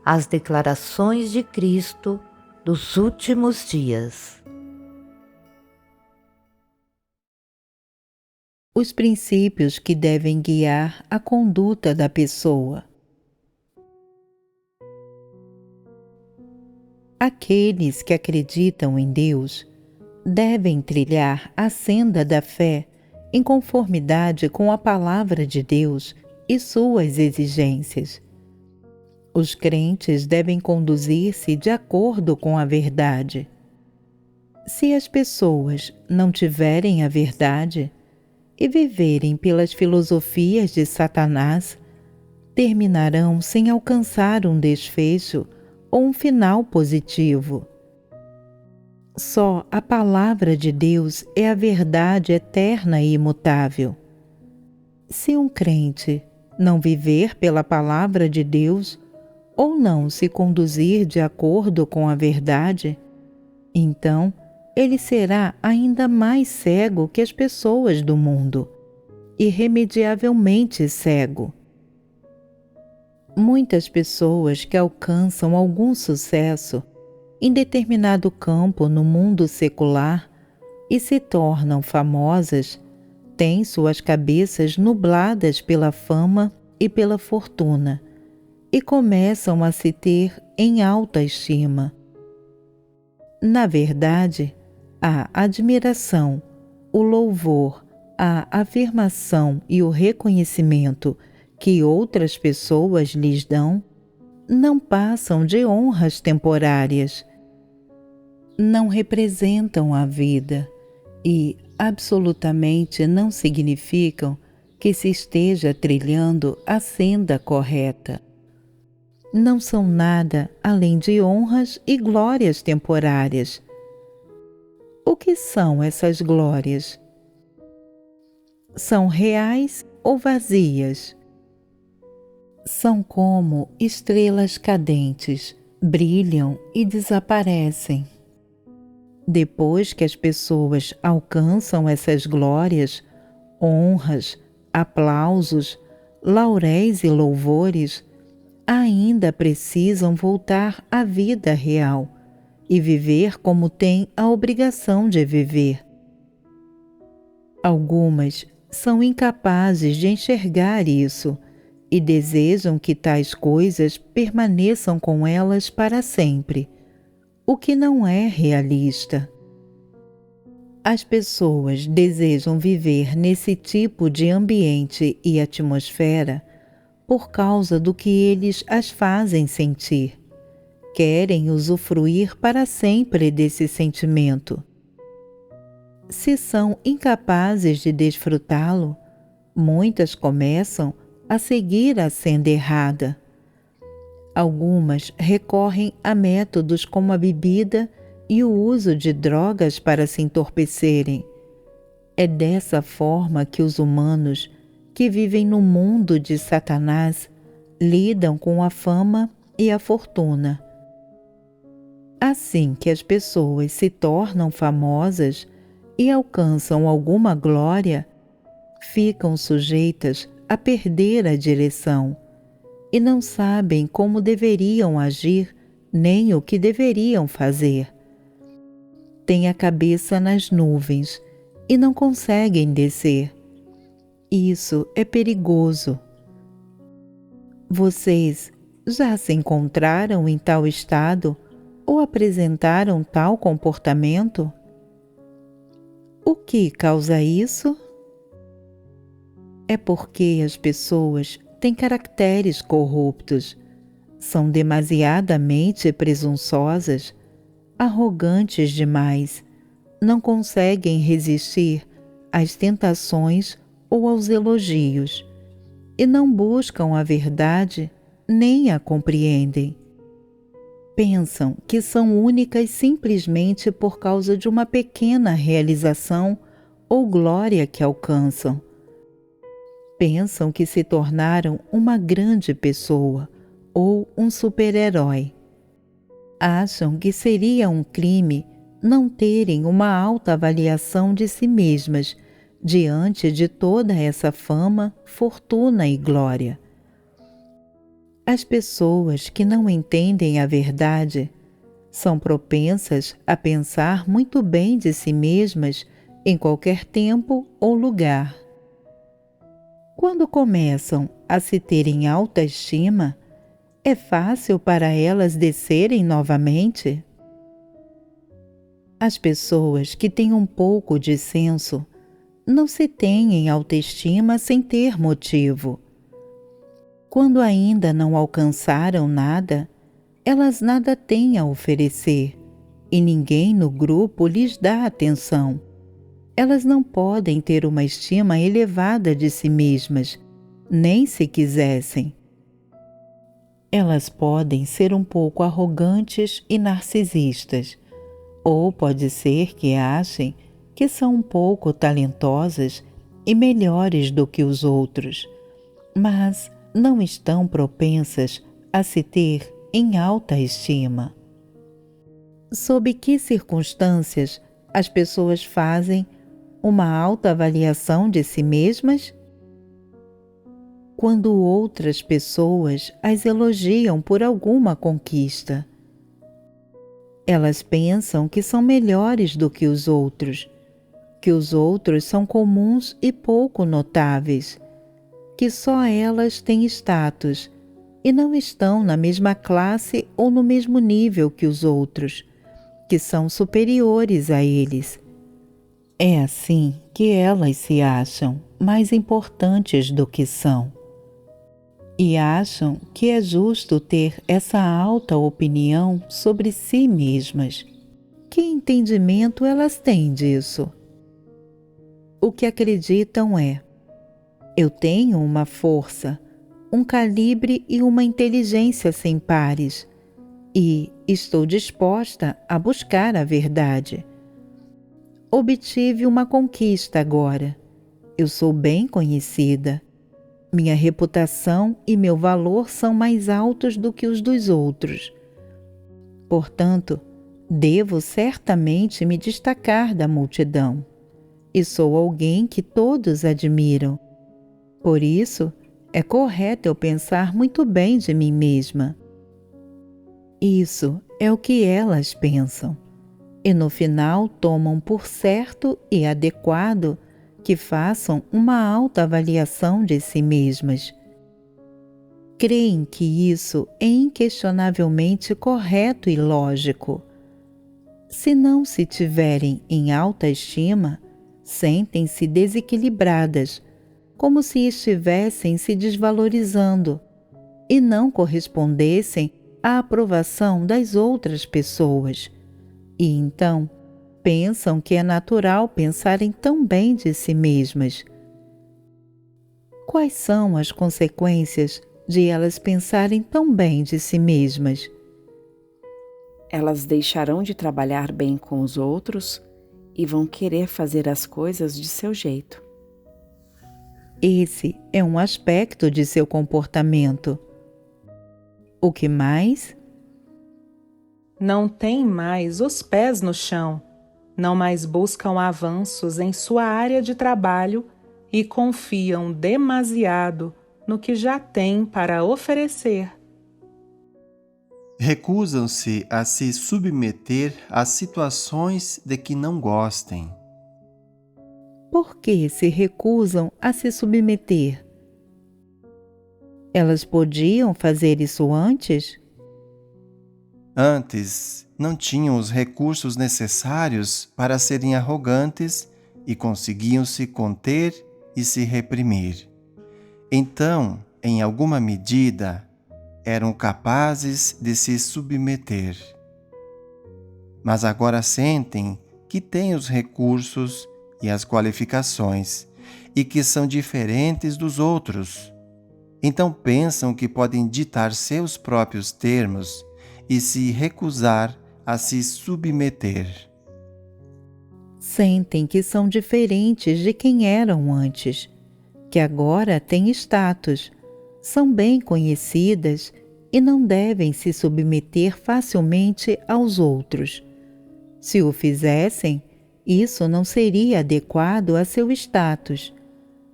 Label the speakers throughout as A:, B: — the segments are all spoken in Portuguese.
A: as declarações de Cristo dos últimos dias.
B: Os princípios que devem guiar a conduta da pessoa. Aqueles que acreditam em Deus devem trilhar a senda da fé em conformidade com a palavra de Deus e suas exigências. Os crentes devem conduzir-se de acordo com a verdade. Se as pessoas não tiverem a verdade e viverem pelas filosofias de Satanás, terminarão sem alcançar um desfecho ou um final positivo. Só a palavra de Deus é a verdade eterna e imutável. Se um crente não viver pela palavra de Deus ou não se conduzir de acordo com a verdade, então ele será ainda mais cego que as pessoas do mundo, irremediavelmente cego. Muitas pessoas que alcançam algum sucesso em determinado campo no mundo secular e se tornam famosas, têm suas cabeças nubladas pela fama e pela fortuna e começam a se ter em alta estima. Na verdade, a admiração, o louvor, a afirmação e o reconhecimento que outras pessoas lhes dão não passam de honras temporárias. Não representam a vida e absolutamente não significam que se esteja trilhando a senda correta. Não são nada além de honras e glórias temporárias. O que são essas glórias? São reais ou vazias? São como estrelas cadentes, brilham e desaparecem. Depois que as pessoas alcançam essas glórias, honras, aplausos, lauréis e louvores, ainda precisam voltar à vida real e viver como têm a obrigação de viver. Algumas são incapazes de enxergar isso e desejam que tais coisas permaneçam com elas para sempre, o que não é realista. As pessoas desejam viver nesse tipo de ambiente e atmosfera por causa do que eles as fazem sentir. Querem usufruir para sempre desse sentimento. Se são incapazes de desfrutá-lo, muitas começam a seguir a senda errada. Algumas recorrem a métodos como a bebida e o uso de drogas para se entorpecerem. É dessa forma que os humanos, que vivem no mundo de Satanás, lidam com a fama e a fortuna. Assim que as pessoas se tornam famosas e alcançam alguma glória, ficam sujeitas a perder a direção e não sabem como deveriam agir nem o que deveriam fazer. Têm a cabeça nas nuvens e não conseguem descer. Isso é perigoso. Vocês já se encontraram em tal estado ou apresentaram tal comportamento? O que causa isso? É porque as pessoas têm caracteres corruptos, são demasiadamente presunçosas, arrogantes demais, não conseguem resistir às tentações ou aos elogios, e não buscam a verdade nem a compreendem. Pensam que são únicas simplesmente por causa de uma pequena realização ou glória que alcançam. Pensam que se tornaram uma grande pessoa ou um super-herói. Acham que seria um crime não terem uma alta avaliação de si mesmas diante de toda essa fama, fortuna e glória. As pessoas que não entendem a verdade são propensas a pensar muito bem de si mesmas em qualquer tempo ou lugar. Quando começam a se ter em alta estima, é fácil para elas descerem novamente? As pessoas que têm um pouco de senso não se têm em autoestima sem ter motivo. Quando ainda não alcançaram nada, elas nada têm a oferecer e ninguém no grupo lhes dá atenção. Elas não podem ter uma estima elevada de si mesmas, nem se quisessem. Elas podem ser um pouco arrogantes e narcisistas, ou pode ser que achem que são um pouco talentosas e melhores do que os outros, mas não estão propensas a se ter em alta estima. Sob que circunstâncias as pessoas fazem uma alta avaliação de si mesmas? Quando outras pessoas as elogiam por alguma conquista. Elas pensam que são melhores do que os outros são comuns e pouco notáveis, que só elas têm status e não estão na mesma classe ou no mesmo nível que os outros, que são superiores a eles. É assim que elas se acham mais importantes do que são. E acham que é justo ter essa alta opinião sobre si mesmas. Que entendimento elas têm disso? O que acreditam é: eu tenho uma força, um calibre e uma inteligência sem pares, e estou disposta a buscar a verdade. Obtive uma conquista agora. Eu sou bem conhecida. Minha reputação e meu valor são mais altos do que os dos outros. Portanto, devo certamente me destacar da multidão. E sou alguém que todos admiram. Por isso, é correto eu pensar muito bem de mim mesma. Isso é o que elas pensam. E no final tomam por certo e adequado que façam uma alta avaliação de si mesmas. Creem que isso é inquestionavelmente correto e lógico. Se não se tiverem em alta estima, sentem-se desequilibradas, como se estivessem se desvalorizando e não correspondessem à aprovação das outras pessoas. E então, pensam que é natural pensarem tão bem de si mesmas. Quais são as consequências de elas pensarem tão bem de si mesmas?
C: Elas deixarão de trabalhar bem com os outros e vão querer fazer as coisas de seu jeito.
B: Esse é um aspecto de seu comportamento. O que mais?
D: Não têm mais os pés no chão, não mais buscam avanços em sua área de trabalho e confiam demasiado no que já têm para oferecer.
E: Recusam-se a se submeter a situações de que não gostem.
B: Por que se recusam a se submeter? Elas podiam fazer isso antes?
E: Antes, não tinham os recursos necessários para serem arrogantes e conseguiam se conter e se reprimir. Então, em alguma medida, eram capazes de se submeter. Mas agora sentem que têm os recursos e as qualificações e que são diferentes dos outros. Então pensam que podem ditar seus próprios termos e se recusar a se submeter.
B: Sentem que são diferentes de quem eram antes, que agora têm status, são bem conhecidas e não devem se submeter facilmente aos outros. Se o fizessem, isso não seria adequado a seu status.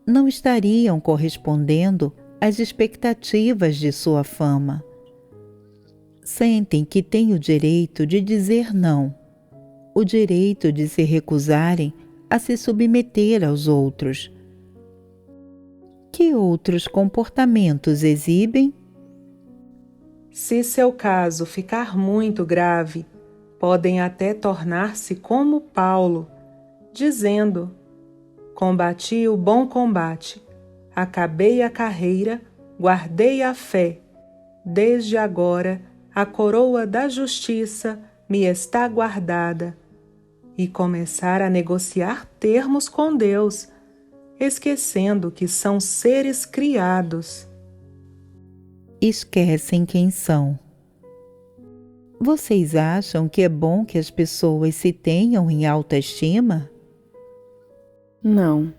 B: Não estariam correspondendo as expectativas de sua fama. Sentem que têm o direito de dizer não, o direito de se recusarem a se submeter aos outros. Que outros comportamentos exibem?
D: Se seu caso ficar muito grave, podem até tornar-se como Paulo, dizendo: combati o bom combate, acabei a carreira, guardei a fé. Desde agora a coroa da justiça me está guardada. E começar a negociar termos com Deus, esquecendo que são seres criados.
B: Esquecem quem são. Vocês acham que é bom que as pessoas se tenham em alta estima?
C: Não.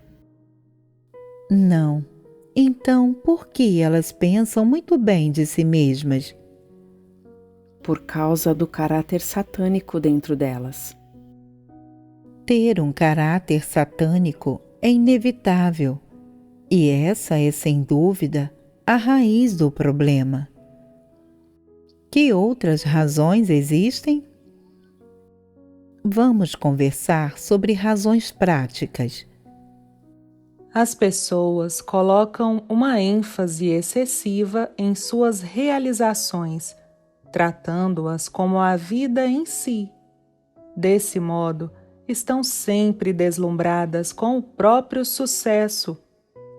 B: Não. Então, por que elas pensam muito bem de si mesmas?
C: Por causa do caráter satânico dentro delas.
B: Ter um caráter satânico é inevitável, e essa é, sem dúvida, a raiz do problema. Que outras razões existem? Vamos conversar sobre razões práticas.
D: As pessoas colocam uma ênfase excessiva em suas realizações, tratando-as como a vida em si. Desse modo, estão sempre deslumbradas com o próprio sucesso,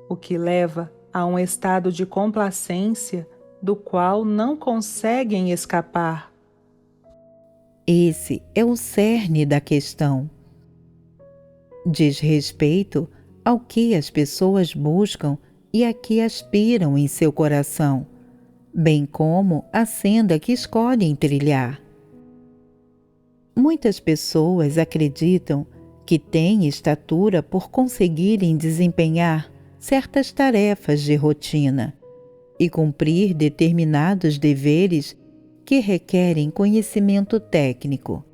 D: o que leva a um estado de complacência do qual não conseguem escapar.
B: Esse é o cerne da questão. Diz respeito ao que as pessoas buscam e a que aspiram em seu coração, bem como a senda que escolhem trilhar. Muitas pessoas acreditam que têm estatura por conseguirem desempenhar certas tarefas de rotina e cumprir determinados deveres que requerem conhecimento técnico.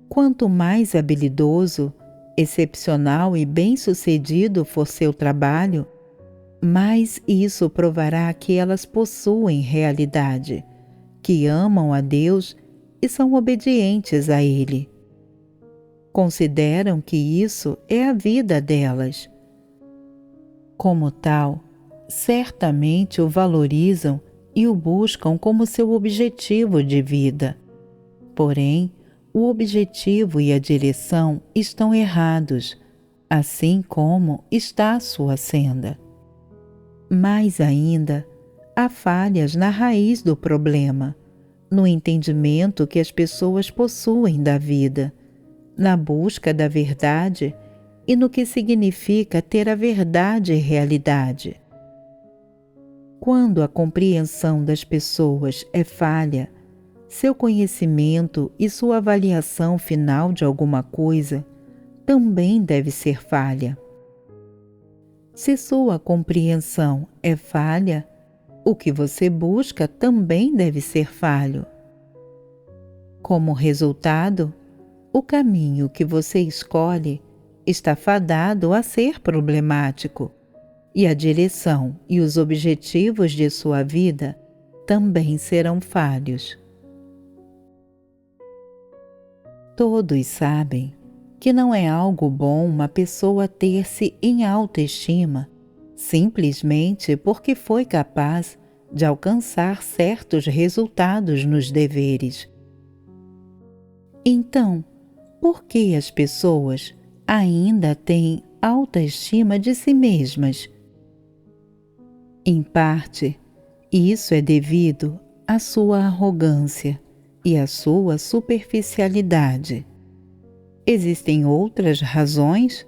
B: Quanto mais habilidoso, excepcional e bem-sucedido for seu trabalho, mais isso provará que elas possuem realidade, que amam a Deus e são obedientes a Ele. Consideram que isso é a vida delas. Como tal, certamente o valorizam e o buscam como seu objetivo de vida. Porém, o objetivo e a direção estão errados, assim como está a sua senda. Mais ainda, há falhas na raiz do problema, no entendimento que as pessoas possuem da vida, na busca da verdade e no que significa ter a verdade e realidade. Quando a compreensão das pessoas é falha, seu conhecimento e sua avaliação final de alguma coisa também deve ser falha. Se sua compreensão é falha, o que você busca também deve ser falho. Como resultado, o caminho que você escolhe está fadado a ser problemático, e a direção e os objetivos de sua vida também serão falhos. Todos sabem que não é algo bom uma pessoa ter-se em autoestima simplesmente porque foi capaz de alcançar certos resultados nos deveres. Então, por que as pessoas ainda têm alta estima de si mesmas? Em parte, isso é devido à sua arrogância e à sua superficialidade. Existem outras razões?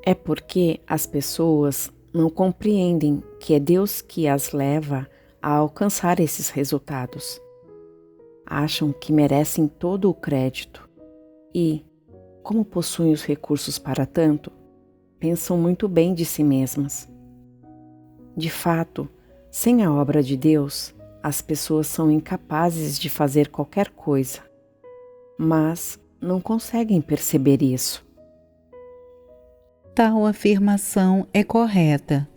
C: É porque as pessoas não compreendem que é Deus que as leva a alcançar esses resultados. Acham que merecem todo o crédito e, como possuem os recursos para tanto, pensam muito bem de si mesmas. De fato, sem a obra de Deus, as pessoas são incapazes de fazer qualquer coisa, mas não conseguem perceber isso.
B: Tal afirmação é correta,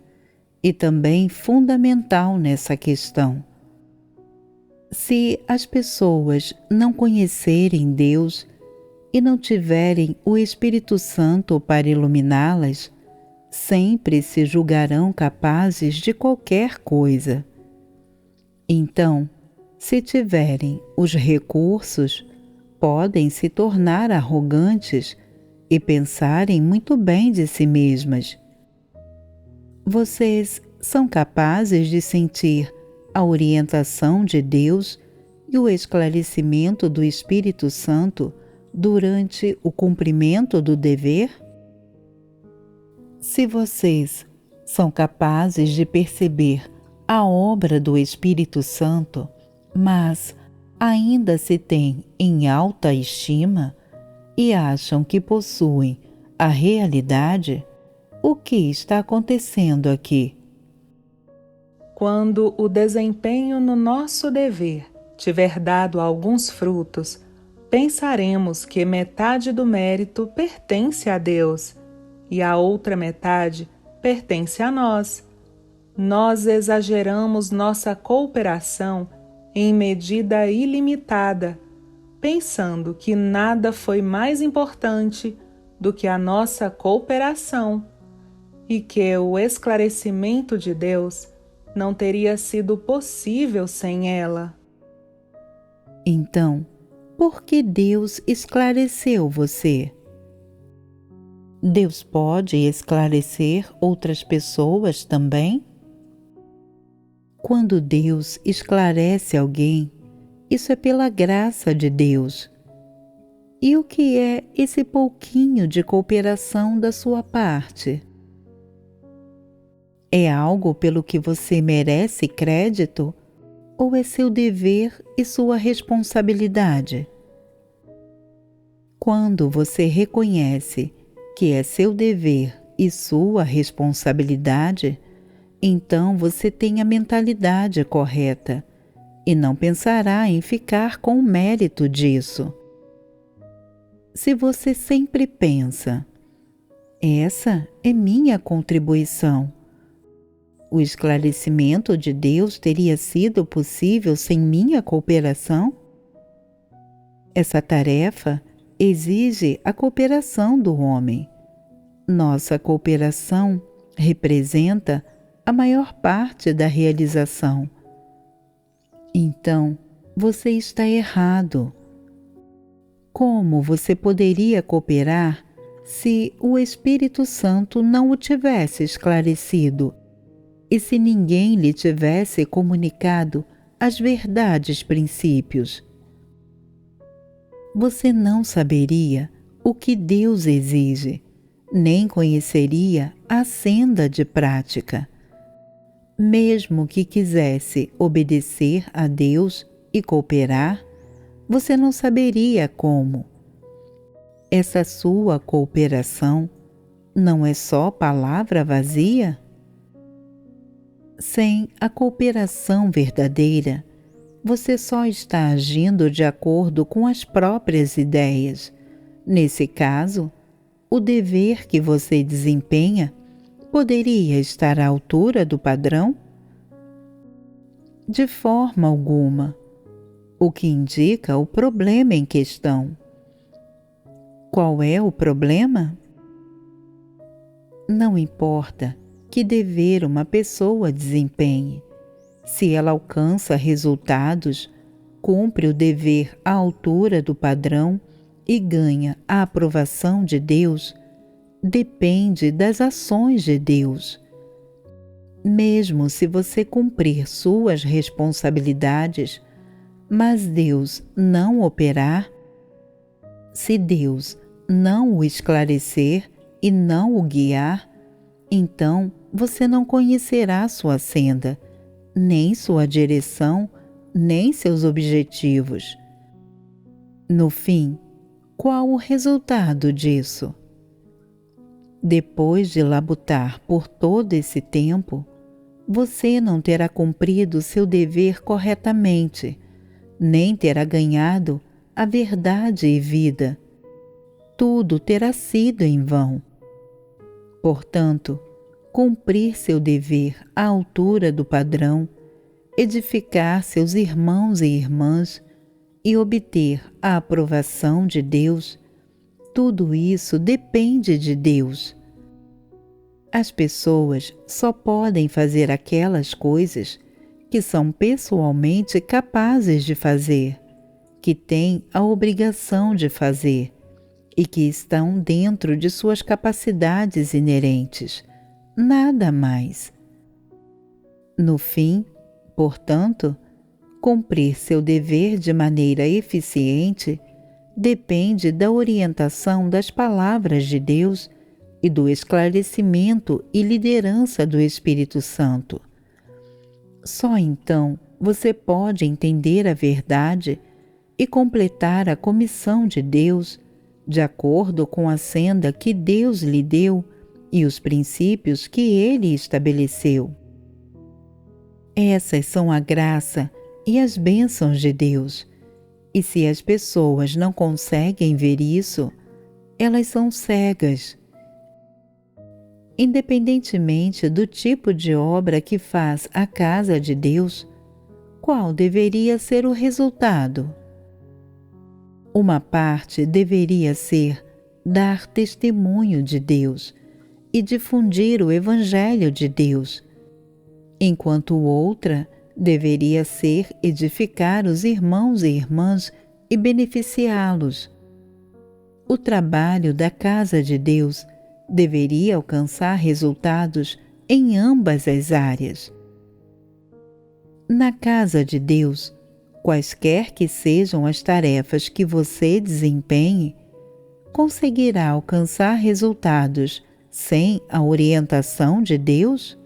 B: e também fundamental nessa questão. Se as pessoas não conhecerem Deus e não tiverem o Espírito Santo para iluminá-las, sempre se julgarão capazes de qualquer coisa. Então, se tiverem os recursos, podem se tornar arrogantes e pensarem muito bem de si mesmas. Vocês são capazes de sentir a orientação de Deus e o esclarecimento do Espírito Santo durante o cumprimento do dever? Se vocês são capazes de perceber a obra do Espírito Santo, mas ainda se têm em alta estima e acham que possuem a realidade, o que está acontecendo aqui?
D: Quando o desempenho no nosso dever tiver dado alguns frutos, pensaremos que metade do mérito pertence a Deus e a outra metade pertence a nós. Nós exageramos nossa cooperação em medida ilimitada, pensando que nada foi mais importante do que a nossa cooperação e que o esclarecimento de Deus não teria sido possível sem ela.
B: Então, por que Deus esclareceu você? Deus pode esclarecer outras pessoas também? Quando Deus esclarece alguém, isso é pela graça de Deus. E o que é esse pouquinho de cooperação da sua parte? É algo pelo que você merece crédito ou é seu dever e sua responsabilidade? Quando você reconhece que é seu dever e sua responsabilidade, então você tem a mentalidade correta e não pensará em ficar com o mérito disso. Se você sempre pensa, essa é minha contribuição, o esclarecimento de Deus teria sido possível sem minha cooperação? Essa tarefa exige a cooperação do homem. Nossa cooperação representa a maior parte da realização. Então, você está errado. Como você poderia cooperar se o Espírito Santo não o tivesse esclarecido e se ninguém lhe tivesse comunicado as verdades princípios? Você não saberia o que Deus exige, nem conheceria a senda de prática. Mesmo que quisesse obedecer a Deus e cooperar, você não saberia como. Essa sua cooperação não é só palavra vazia? Sem a cooperação verdadeira, você só está agindo de acordo com as próprias ideias. Nesse caso, o dever que você desempenha poderia estar à altura do padrão? De forma alguma, o que indica o problema em questão. Qual é o problema? Não importa que dever uma pessoa desempenhe. Se ela alcança resultados, cumpre o dever à altura do padrão e ganha a aprovação de Deus, depende das ações de Deus. Mesmo se você cumprir suas responsabilidades, mas Deus não operar, se Deus não o esclarecer e não o guiar, então você não conhecerá sua senda, nem sua direção, nem seus objetivos. No fim, qual o resultado disso? Depois de labutar por todo esse tempo, você não terá cumprido seu dever corretamente, nem terá ganhado a verdade e vida. Tudo terá sido em vão. Portanto, cumprir seu dever à altura do padrão, edificar seus irmãos e irmãs e obter a aprovação de Deus, tudo isso depende de Deus. As pessoas só podem fazer aquelas coisas que são pessoalmente capazes de fazer, que têm a obrigação de fazer e que estão dentro de suas capacidades inerentes, nada mais. No fim, portanto, cumprir seu dever de maneira eficiente depende da orientação das palavras de Deus e do esclarecimento e liderança do Espírito Santo. Só então você pode entender a verdade e completar a comissão de Deus de acordo com a senda que Deus lhe deu e os princípios que Ele estabeleceu. Essas são a graça e as bênçãos de Deus, e se as pessoas não conseguem ver isso, elas são cegas. Independentemente do tipo de obra que faz a casa de Deus, qual deveria ser o resultado? Uma parte deveria ser dar testemunho de Deus e difundir o Evangelho de Deus, enquanto outra deveria ser edificar os irmãos e irmãs e beneficiá-los. O trabalho da casa de Deus deveria alcançar resultados em ambas as áreas. Na casa de Deus, quaisquer que sejam as tarefas que você desempenhe, conseguirá alcançar resultados sem a orientação de Deus?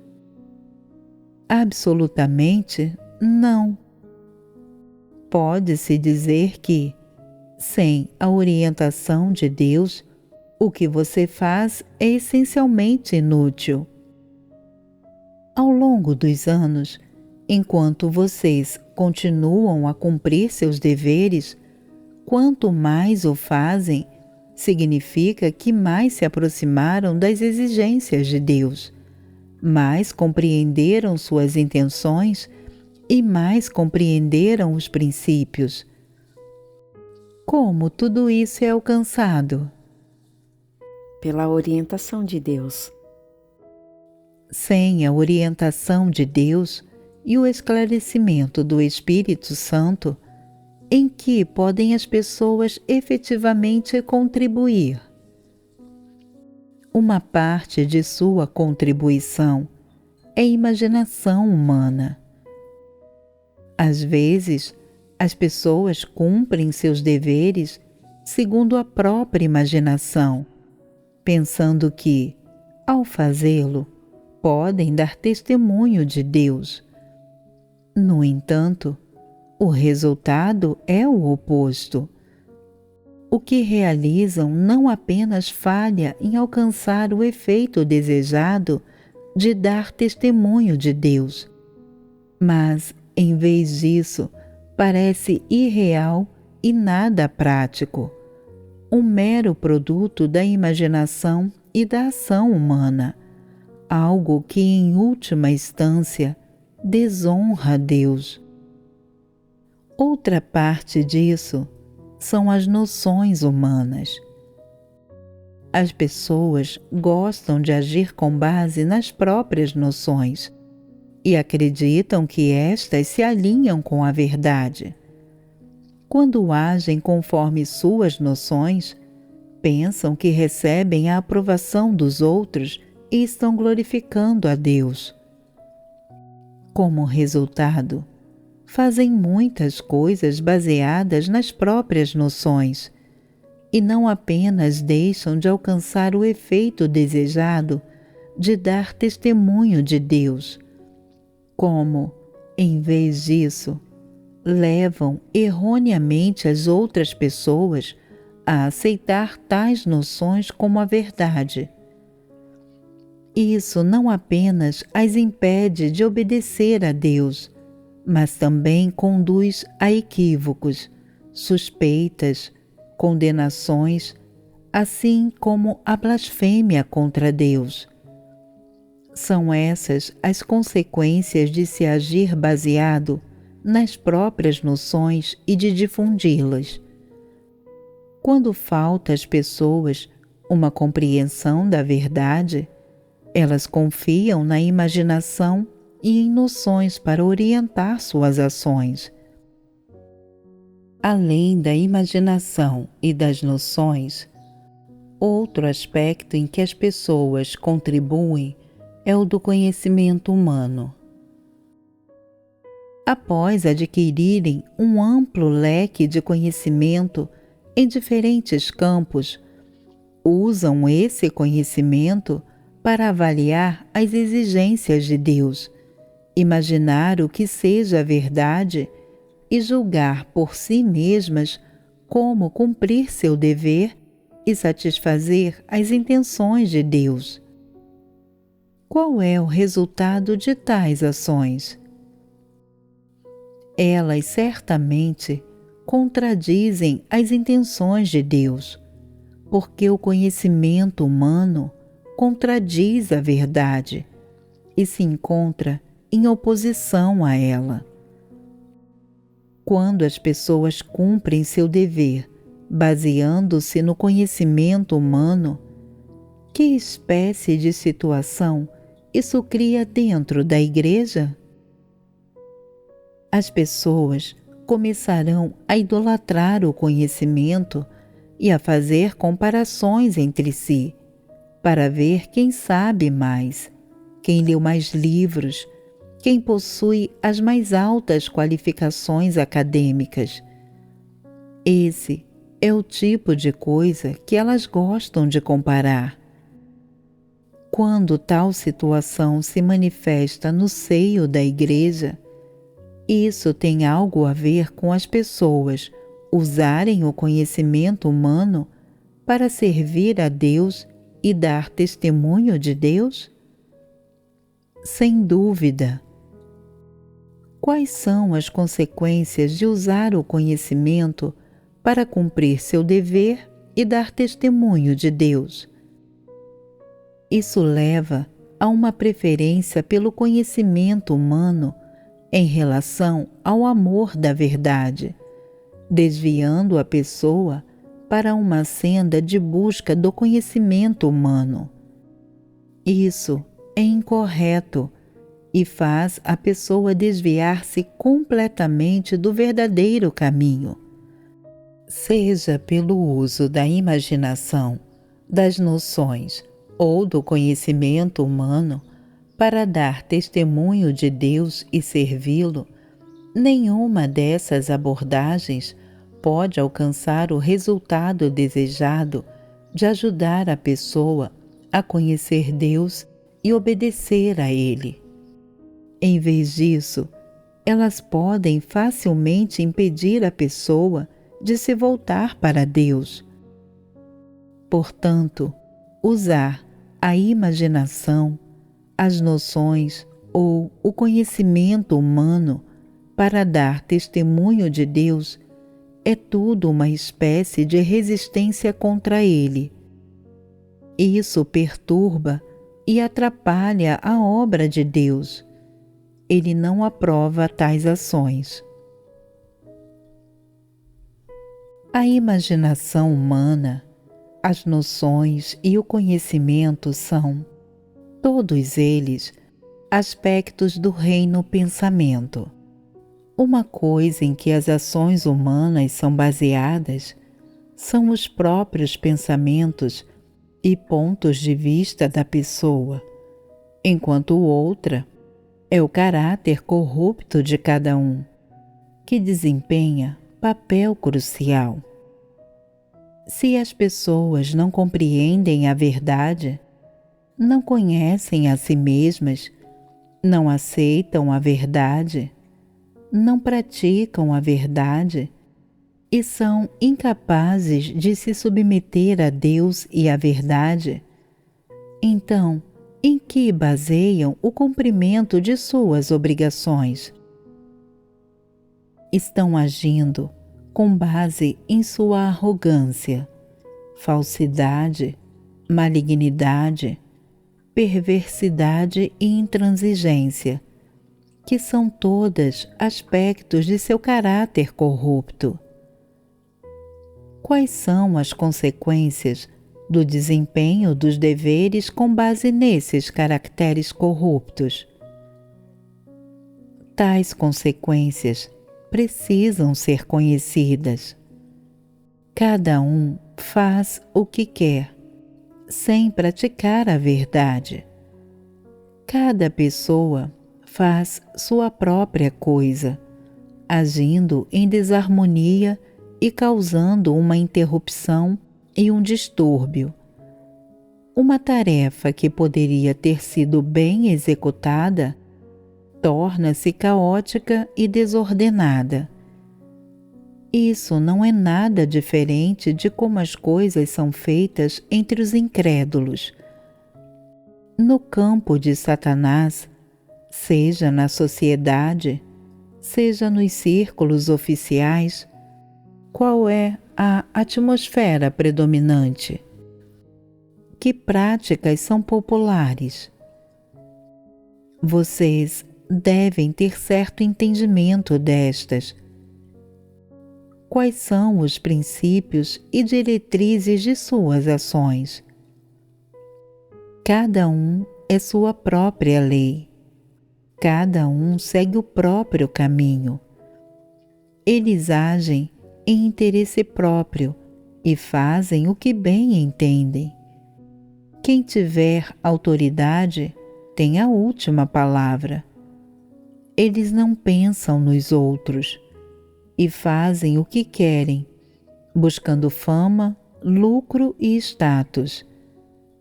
B: Absolutamente não. Pode-se dizer que, sem a orientação de Deus, o que você faz é essencialmente inútil. Ao longo dos anos, enquanto vocês continuam a cumprir seus deveres, quanto mais o fazem, significa que mais se aproximaram das exigências de Deus, mais compreenderam suas intenções e mais compreenderam os princípios. Como tudo isso é alcançado?
C: Pela orientação de Deus.
B: Sem a orientação de Deus e o esclarecimento do Espírito Santo, em que podem as pessoas efetivamente contribuir? Uma parte de sua contribuição é imaginação humana. Às vezes, as pessoas cumprem seus deveres segundo a própria imaginação, pensando que, ao fazê-lo, podem dar testemunho de Deus. No entanto, o resultado é o oposto. O que realizam não apenas falha em alcançar o efeito desejado de dar testemunho de Deus, mas, em vez disso, parece irreal e nada prático, um mero produto da imaginação e da ação humana, algo que, em última instância, desonra a Deus. Outra parte disso são as noções humanas. As pessoas gostam de agir com base nas próprias noções e acreditam que estas se alinham com a verdade. Quando agem conforme suas noções, pensam que recebem a aprovação dos outros e estão glorificando a Deus. Como resultado, fazem muitas coisas baseadas nas próprias noções e não apenas deixam de alcançar o efeito desejado de dar testemunho de Deus, como, em vez disso, levam erroneamente as outras pessoas a aceitar tais noções como a verdade. Isso não apenas as impede de obedecer a Deus, mas também conduz a equívocos, suspeitas, condenações, assim como a blasfêmia contra Deus. São essas as consequências de se agir baseado nas próprias noções e de difundi-las. Quando falta às pessoas uma compreensão da verdade, elas confiam na imaginação e em noções para orientar suas ações. Além da imaginação e das noções, outro aspecto em que as pessoas contribuem é o do conhecimento humano. Após adquirirem um amplo leque de conhecimento em diferentes campos, usam esse conhecimento para avaliar as exigências de Deus, imaginar o que seja a verdade e julgar por si mesmas como cumprir seu dever e satisfazer as intenções de Deus. Qual é o resultado de tais ações? Elas certamente contradizem as intenções de Deus, porque o conhecimento humano contradiz a verdade e se encontra em oposição a ela. Quando as pessoas cumprem seu dever baseando-se no conhecimento humano, que espécie de situação isso cria dentro da Igreja? As pessoas começarão a idolatrar o conhecimento e a fazer comparações entre si, para ver quem sabe mais, quem leu mais livros, quem possui as mais altas qualificações acadêmicas. Esse é o tipo de coisa que elas gostam de comparar. Quando tal situação se manifesta no seio da Igreja, isso tem algo a ver com as pessoas usarem o conhecimento humano para servir a Deus e dar testemunho de Deus? Sem dúvida. Quais são as consequências de usar o conhecimento para cumprir seu dever e dar testemunho de Deus? Isso leva a uma preferência pelo conhecimento humano em relação ao amor da verdade, desviando a pessoa para uma senda de busca do conhecimento humano. Isso é incorreto e faz a pessoa desviar-se completamente do verdadeiro caminho. Seja pelo uso da imaginação, das noções ou do conhecimento humano para dar testemunho de Deus e servi-lo, nenhuma dessas abordagens pode alcançar o resultado desejado de ajudar a pessoa a conhecer Deus e obedecer a Ele. Em vez disso, elas podem facilmente impedir a pessoa de se voltar para Deus. Portanto, usar a imaginação, as noções ou o conhecimento humano para dar testemunho de Deus é tudo uma espécie de resistência contra Ele. Isso perturba e atrapalha a obra de Deus. Ele não aprova tais ações. A imaginação humana, as noções e o conhecimento são, todos eles, aspectos do reino pensamento. Uma coisa em que as ações humanas são baseadas são os próprios pensamentos e pontos de vista da pessoa, enquanto outra é o caráter corrupto de cada um, que desempenha papel crucial. Se as pessoas não compreendem a verdade, não conhecem a si mesmas, não aceitam a verdade, não praticam a verdade e são incapazes de se submeter a Deus e à verdade, então, em que baseiam o cumprimento de suas obrigações? Estão agindo com base em sua arrogância, falsidade, malignidade, perversidade e intransigência, que são todas aspectos de seu caráter corrupto. Quais são as consequências do desempenho dos deveres com base nesses caracteres corruptos? Tais consequências precisam ser conhecidas. Cada um faz o que quer, sem praticar a verdade. Cada pessoa faz sua própria coisa, agindo em desarmonia e causando uma interrupção e um distúrbio. Uma tarefa que poderia ter sido bem executada torna-se caótica e desordenada. Isso não é nada diferente de como as coisas são feitas entre os incrédulos. No campo de Satanás, seja na sociedade, seja nos círculos oficiais, qual é a atmosfera predominante? Que práticas são populares? Vocês devem ter certo entendimento destas. Quais são os princípios e diretrizes de suas ações? Cada um é sua própria lei. Cada um segue o próprio caminho. Eles agem em interesse próprio e fazem o que bem entendem. Quem tiver autoridade tem a última palavra. Eles não pensam nos outros e fazem o que querem, buscando fama, lucro e status,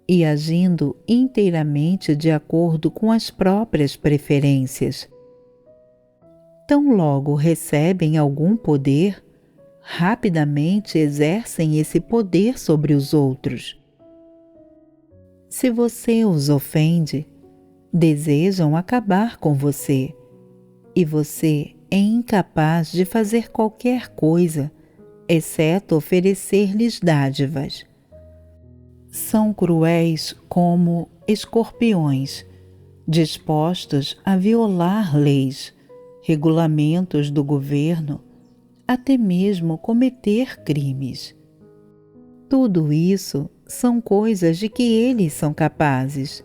B: e agindo inteiramente de acordo com as próprias preferências. Tão logo recebem algum poder, rapidamente exercem esse poder sobre os outros. Se você os ofende, desejam acabar com você, e você é incapaz de fazer qualquer coisa, exceto oferecer-lhes dádivas. São cruéis como escorpiões, dispostos a violar leis, regulamentos do governo, até mesmo cometer crimes. Tudo isso são coisas de que eles são capazes.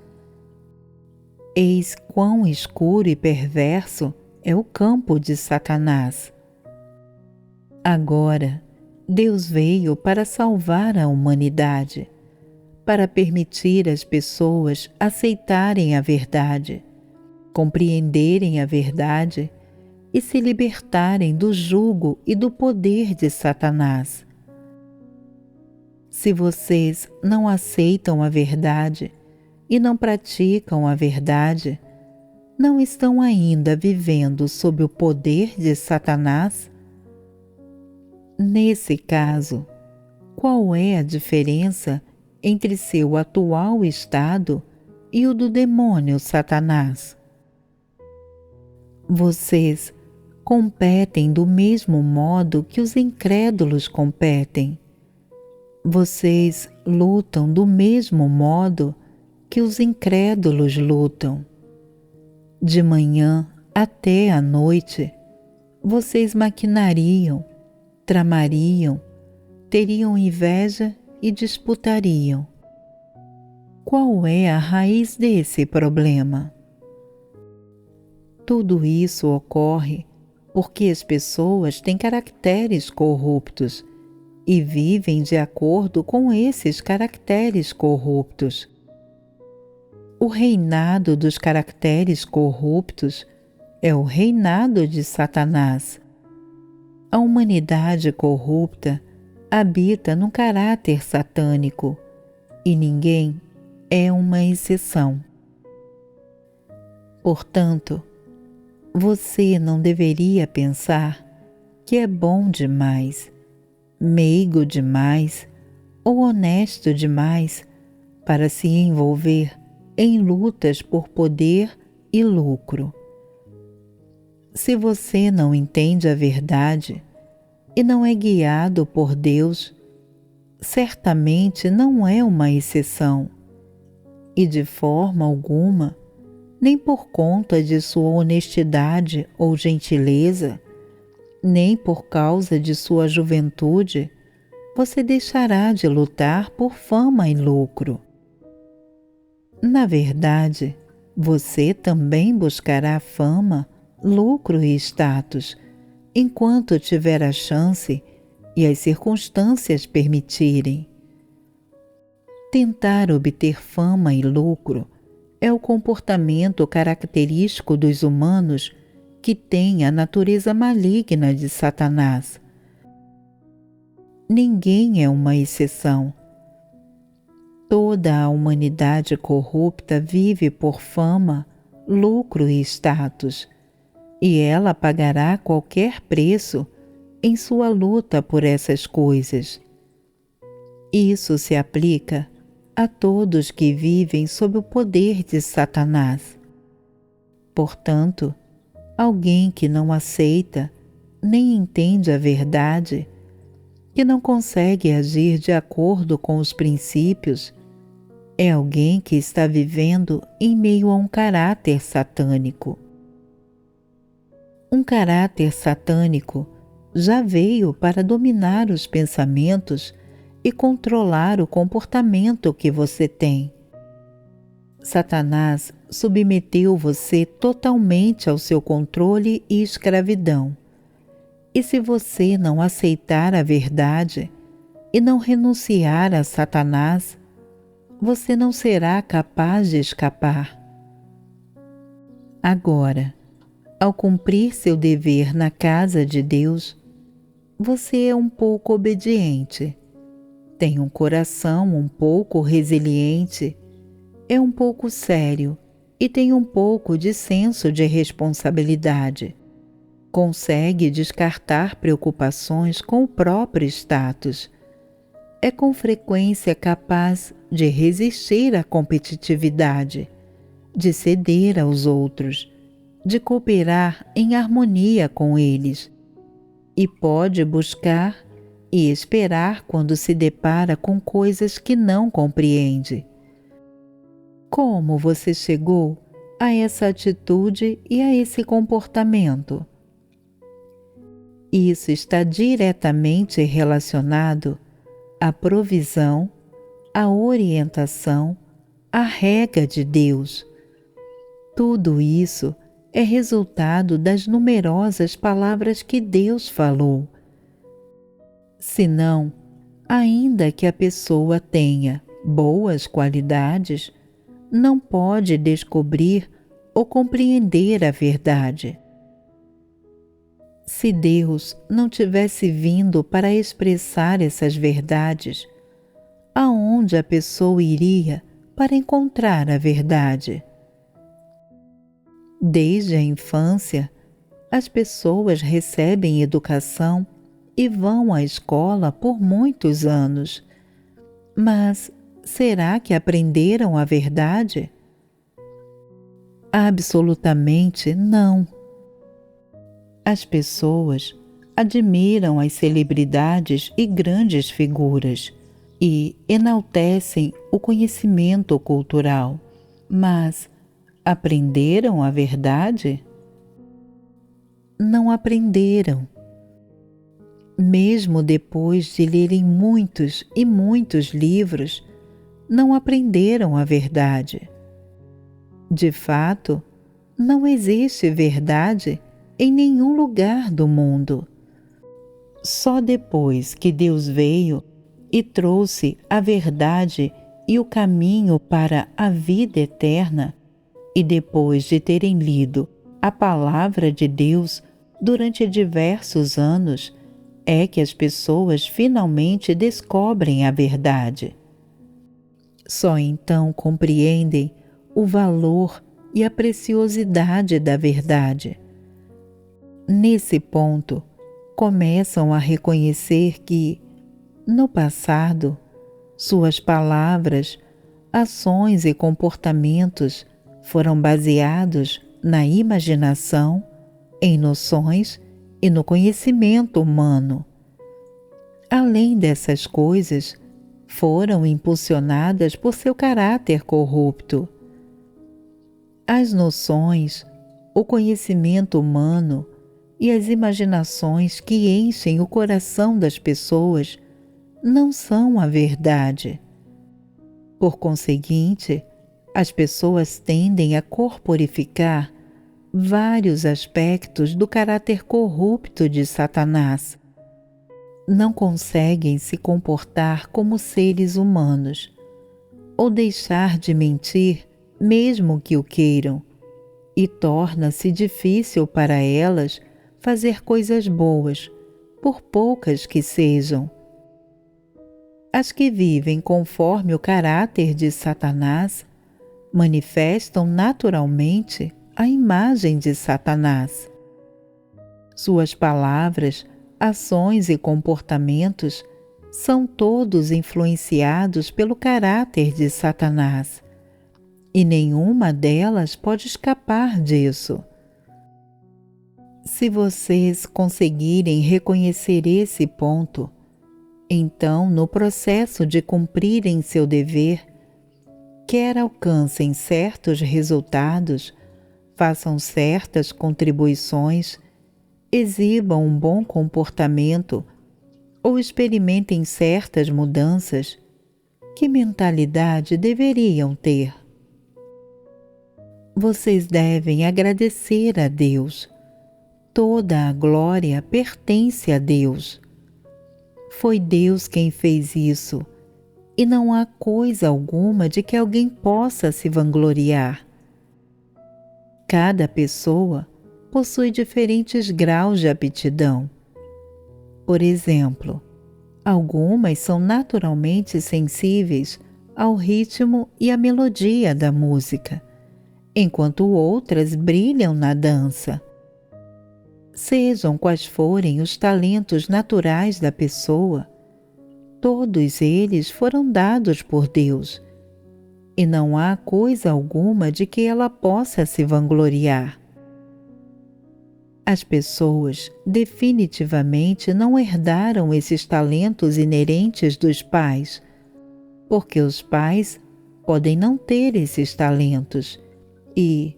B: Eis quão escuro e perverso é o campo de Satanás. Agora, Deus veio para salvar a humanidade, para permitir às pessoas aceitarem a verdade, compreenderem a verdade e se libertarem do jugo e do poder de Satanás. Se vocês não aceitam a verdade e não praticam a verdade, não estão ainda vivendo sob o poder de Satanás? Nesse caso, qual é a diferença entre seu atual estado e o do demônio Satanás? Vocês competem do mesmo modo que os incrédulos competem. Vocês lutam do mesmo modo que os incrédulos lutam. De manhã até à noite, vocês maquinariam, tramariam, teriam inveja e disputariam. Qual é a raiz desse problema? Tudo isso ocorre porque as pessoas têm caracteres corruptos e vivem de acordo com esses caracteres corruptos. O reinado dos caracteres corruptos é o reinado de Satanás. A humanidade corrupta habita no caráter satânico e ninguém é uma exceção. Portanto, você não deveria pensar que é bom demais, meigo demais ou honesto demais para se envolver em lutas por poder e lucro. Se você não entende a verdade e não é guiado por Deus, certamente não é uma exceção. e de forma alguma, nem por conta de sua honestidade ou gentileza, nem por causa de sua juventude, você deixará de lutar por fama e lucro. Na verdade, você também buscará fama, lucro e status, enquanto tiver a chance e as circunstâncias permitirem. Tentar obter fama e lucro é o comportamento característico dos humanos que têm a natureza maligna de Satanás. Ninguém é uma exceção. Toda a humanidade corrupta vive por fama, lucro e status, e ela pagará qualquer preço em sua luta por essas coisas. Isso se aplica a todos que vivem sob o poder de Satanás. Portanto, alguém que não aceita nem entende a verdade, que não consegue agir de acordo com os princípios, é alguém que está vivendo em meio a um caráter satânico. Um caráter satânico já veio para dominar os pensamentos e controlar o comportamento que você tem. Satanás submeteu você totalmente ao seu controle e escravidão. E se você não aceitar a verdade e não renunciar a Satanás, você não será capaz de escapar. Agora, ao cumprir seu dever na casa de Deus, você é um pouco obediente, tem um coração um pouco resiliente, é um pouco sério e tem um pouco de senso de responsabilidade. Consegue descartar preocupações com o próprio status. É com frequência capaz de resistir à competitividade, de ceder aos outros, de cooperar em harmonia com eles, e pode buscar e esperar quando se depara com coisas que não compreende. Como você chegou a essa atitude e a esse comportamento? Isso está diretamente relacionado à provisão, à orientação, à regra de Deus. Tudo isso é resultado das numerosas palavras que Deus falou. Senão, ainda que a pessoa tenha boas qualidades, não pode descobrir ou compreender a verdade. Se Deus não tivesse vindo para expressar essas verdades, aonde a pessoa iria para encontrar a verdade? Desde a infância, as pessoas recebem educação e vão à escola por muitos anos. Mas será que aprenderam a verdade? Absolutamente não. As pessoas admiram as celebridades e grandes figuras e enaltecem o conhecimento cultural, mas aprenderam a verdade? Não aprenderam. Mesmo depois de lerem muitos e muitos livros, não aprenderam a verdade. De fato, não existe verdade em nenhum lugar do mundo. Só depois que Deus veio e trouxe a verdade e o caminho para a vida eterna, e depois de terem lido a palavra de Deus durante diversos anos, é que as pessoas finalmente descobrem a verdade. Só então compreendem o valor e a preciosidade da verdade. Nesse ponto, começam a reconhecer que, no passado, suas palavras, ações e comportamentos foram baseados na imaginação, em noções e no conhecimento humano. Além dessas coisas, foram impulsionadas por seu caráter corrupto. As noções, o conhecimento humano e as imaginações que enchem o coração das pessoas não são a verdade. Por conseguinte, as pessoas tendem a corporificar vários aspectos do caráter corrupto de Satanás. Não conseguem se comportar como seres humanos, ou deixar de mentir mesmo que o queiram, e torna-se difícil para elas fazer coisas boas, por poucas que sejam. As que vivem conforme o caráter de Satanás manifestam naturalmente a imagem de Satanás. Suas palavras, ações e comportamentos são todos influenciados pelo caráter de Satanás, e nenhuma delas pode escapar disso. Se vocês conseguirem reconhecer esse ponto, então, no processo de cumprirem seu dever, quer alcancem certos resultados, façam certas contribuições, exibam um bom comportamento ou experimentem certas mudanças, que mentalidade deveriam ter? Vocês devem agradecer a Deus. Toda a glória pertence a Deus. Foi Deus quem fez isso, e não há coisa alguma de que alguém possa se vangloriar. Cada pessoa possui diferentes graus de aptidão. Por exemplo, algumas são naturalmente sensíveis ao ritmo e à melodia da música, enquanto outras brilham na dança. Sejam quais forem os talentos naturais da pessoa, todos eles foram dados por Deus, e não há coisa alguma de que ela possa se vangloriar. As pessoas definitivamente não herdaram esses talentos inerentes dos pais, porque os pais podem não ter esses talentos e,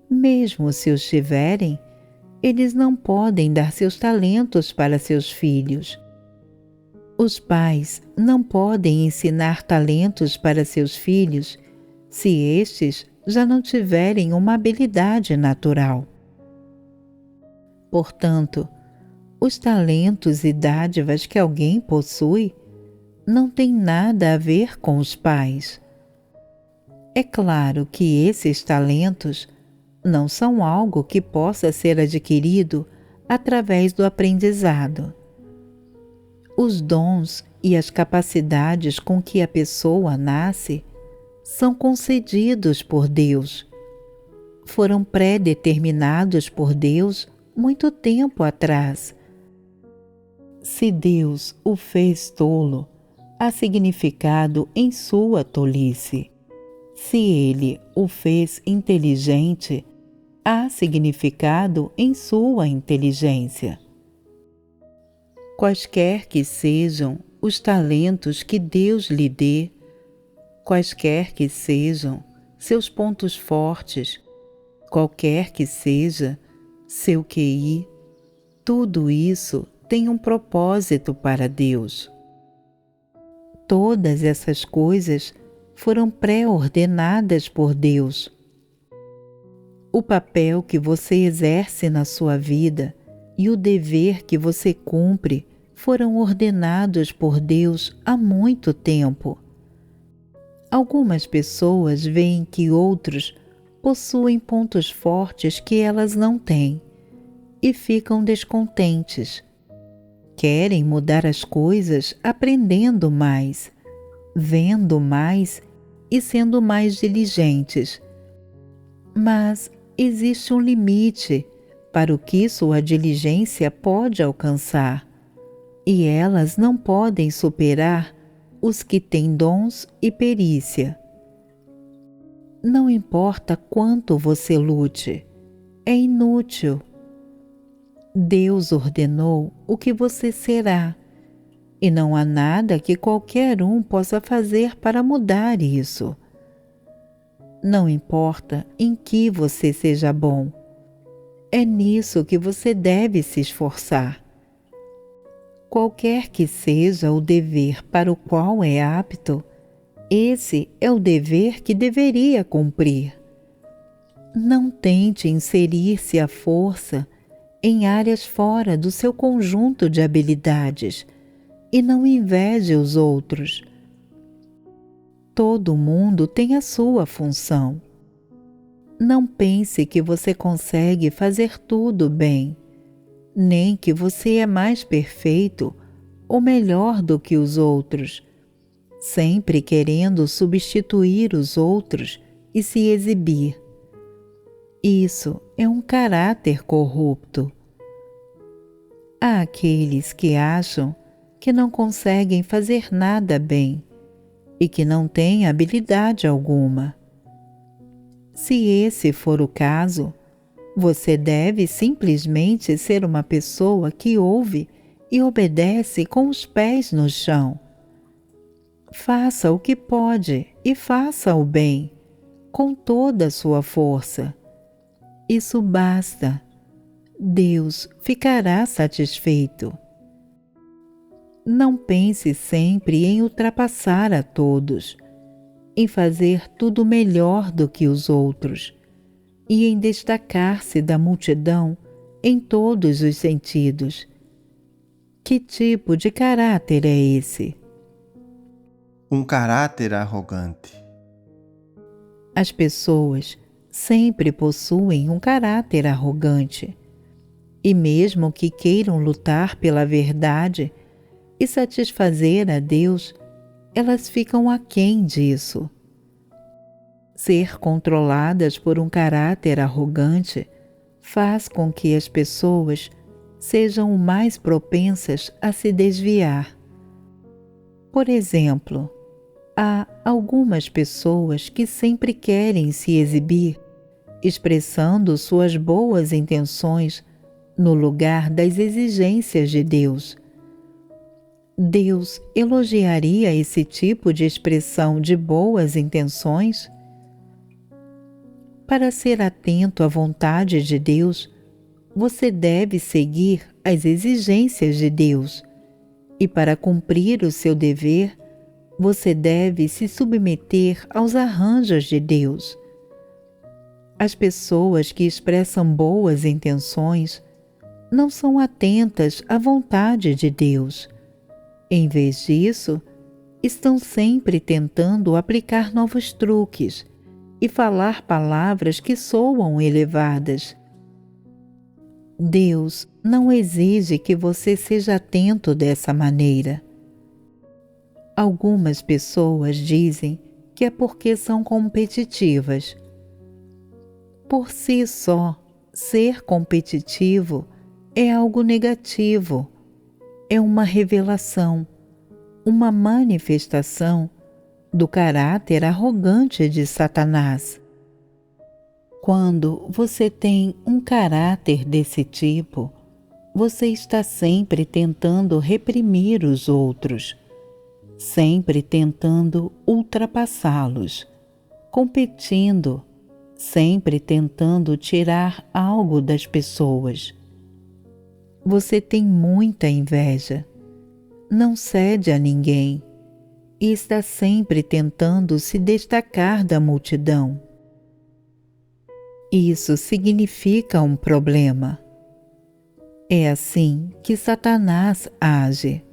B: mesmo se os tiverem, eles não podem dar seus talentos para seus filhos. Os pais não podem ensinar talentos para seus filhos se estes já não tiverem uma habilidade natural. Portanto, os talentos e dádivas que alguém possui não têm nada a ver com os pais. É claro que esses talentos não são algo que possa ser adquirido através do aprendizado. Os dons e as capacidades com que a pessoa nasce são concedidos por Deus. Foram pré-determinados por Deus muito tempo atrás. Se Deus o fez tolo, há significado em sua tolice. Se Ele o fez inteligente, há significado em sua inteligência. Quaisquer que sejam os talentos que Deus lhe dê, quaisquer que sejam seus pontos fortes, qualquer que seja seu QI, tudo isso tem um propósito para Deus. Todas essas coisas foram pré-ordenadas por Deus. O papel que você exerce na sua vida e o dever que você cumpre foram ordenados por Deus há muito tempo. Algumas pessoas veem que outros possuem pontos fortes que elas não têm e ficam descontentes. Querem mudar as coisas aprendendo mais, vendo mais e sendo mais diligentes. Mas existe um limite para o que sua diligência pode alcançar, e elas não podem superar os que têm dons e perícia. Não importa quanto você lute, é inútil. Deus ordenou o que você será, e não há nada que qualquer um possa fazer para mudar isso. Não importa em que você seja bom, é nisso que você deve se esforçar. Qualquer que seja o dever para o qual é apto, esse é o dever que deveria cumprir. Não tente inserir-se à força em áreas fora do seu conjunto de habilidades e não inveje os outros. Todo mundo tem a sua função. Não pense que você consegue fazer tudo bem, nem que você é mais perfeito ou melhor do que os outros, sempre querendo substituir os outros e se exibir. Isso é um caráter corrupto. Há aqueles que acham que não conseguem fazer nada bem e que não têm habilidade alguma. Se esse for o caso, você deve simplesmente ser uma pessoa que ouve e obedece com os pés no chão. Faça o que pode e faça o bem, com toda a sua força. Isso basta. Deus ficará satisfeito. Não pense sempre em ultrapassar a todos, em fazer tudo melhor do que os outros e em destacar-se da multidão em todos os sentidos. Que tipo de caráter é esse?
E: Um caráter arrogante.
B: As pessoas sempre possuem um caráter arrogante, e mesmo que queiram lutar pela verdade e satisfazer a Deus, elas ficam aquém disso. Ser controladas por um caráter arrogante faz com que as pessoas sejam mais propensas a se desviar. Por exemplo, há algumas pessoas que sempre querem se exibir, expressando suas boas intenções no lugar das exigências de Deus. Deus elogiaria esse tipo de expressão de boas intenções? Para ser atento à vontade de Deus, você deve seguir as exigências de Deus, e para cumprir o seu dever, você deve se submeter aos arranjos de Deus. As pessoas que expressam boas intenções não são atentas à vontade de Deus. Em vez disso, estão sempre tentando aplicar novos truques e falar palavras que soam elevadas. Deus não exige que você seja atento dessa maneira. Algumas pessoas dizem que é porque são competitivas. Por si só, ser competitivo é algo negativo. É uma revelação, uma manifestação do caráter arrogante de Satanás. Quando você tem um caráter desse tipo, você está sempre tentando reprimir os outros, sempre tentando ultrapassá-los, competindo, sempre tentando tirar algo das pessoas. Você tem muita inveja, não cede a ninguém e está sempre tentando se destacar da multidão. Isso significa um problema. É assim que Satanás age.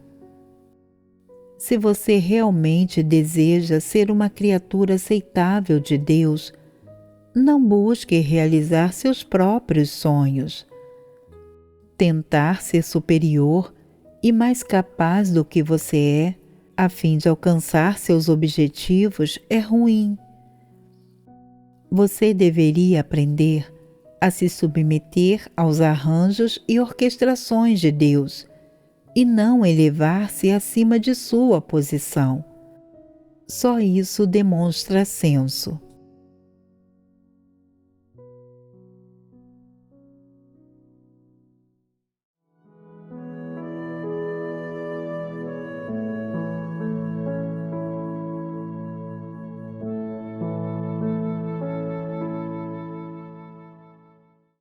B: Se você realmente deseja ser uma criatura aceitável de Deus, não busque realizar seus próprios sonhos. Tentar ser superior e mais capaz do que você é, a fim de alcançar seus objetivos, é ruim. Você deveria aprender a se submeter aos arranjos e orquestrações de Deus e não elevar-se acima de sua posição. Só isso demonstra senso.